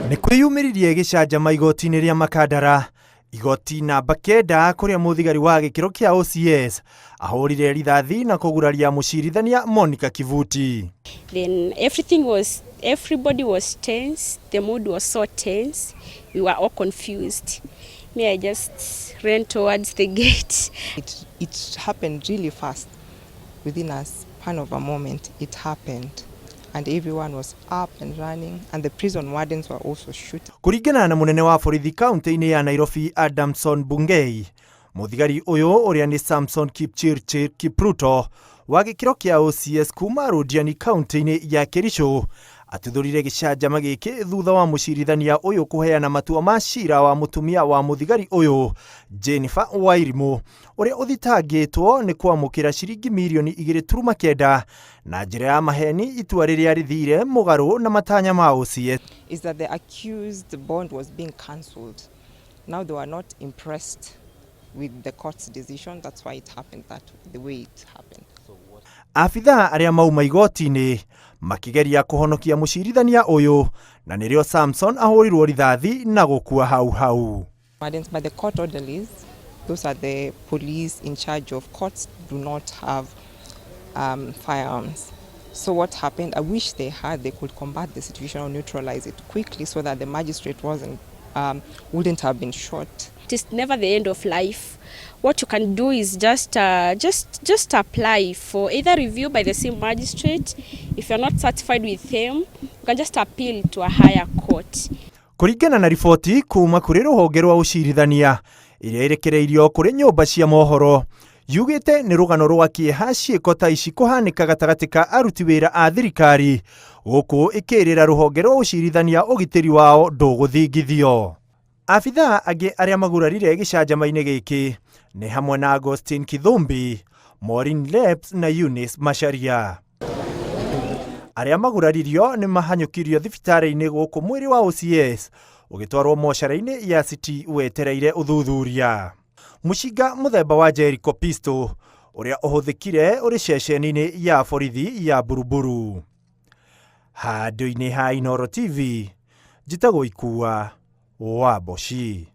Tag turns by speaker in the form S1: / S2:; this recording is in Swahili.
S1: Nĩ kwĩyumĩririe gĩcanjama igoti-inĩ rĩa Makandara. Igoti namba 9 kũrĩa mũthigari wa gĩkĩro kĩa OCS ahũrire rithathi na kũguraria mũcirithania Monica Kivuti.
S2: Then everybody was tense. The mood was so tense. We were all confused. Me, I just ran towards the gate.
S3: It happened really fast. Within a span of a moment, it happened. And everyone was up and running, and the prison wardens were also shooting.
S1: Kuringana na munene wa borithi kaunti-inĩ ya Nairobi Adamson Bungei, muthigari uyu uria ni Samson Kipchirchir Kipruto wa gĩkĩro kĩa OCS kuma Rodiani kaunti-inĩ ya Kericho atuthurire gĩcanjama gĩkĩ thutha wa mũcirithania uyu kuheana matua ma cira wa mutumia wa muthigari uyu Jennifer Wairimu uria uthitangĩtwo ni kwamũkĩra ciringi mirioni 2.9 na njĩra ya maheni itua rĩrĩa rĩthire mũgarũ na matanya ma OCS.
S3: Is that the accused bond was being cancelled. Now they were not impressed with the court's decision. That's why it happened the way it happened.
S1: Afitha arĩa mauma igoti-inĩ makigeria kuhonokia mũcirithania uyu na nĩrĩo Samson ahũrirwo rithathi na gũkua hau.
S3: By the court orderlies, those are the police in charge of courts, do not have firearms. So what happened? I wish they could combat the situation or neutralize it quickly so that the magistrate wouldn't have been shot.
S2: It is never the end of life. What you can do is just apply for either review by the same magistrate. If you're not satisfied with him, you can just appeal to a higher court.
S1: Kuringana na riboti kuma kũrĩ rũhonge rwa ũcirithania iria irekereirio kũrĩ nyũmba cia mohoro, yugĩte nĩ rũgano rwa kĩeha ciĩko ta ici kũhanĩka gatagatĩ ka aruti wĩra a thirikari, gũkũ ĩkĩrĩra rũhonge rwa ũcirithania ũgitĩri wao ndũgũthingithio. Afitha angĩ arĩa magurarire gĩcanjama-inĩ gĩkĩ nĩ hamwe na Agustin Kithumbi, Maureen Leps na Eunice Macharia. Arĩa maguraririo nĩ mahanyũkirio thibitarĩ-inĩ gũkũ mwĩrĩ wa OCS ũgĩtwarwo mocarĩ-inĩ ya City wetereire ũthuthuria. Mũcinga mũthemba wa Jericho pistol ũrĩa ũhũthĩkire ũrĩ ceceni-inĩ ya borithi ya Buruburu. Handũ-inĩ ha Inooro TV, njĩtagwo Ikua wa Boshi.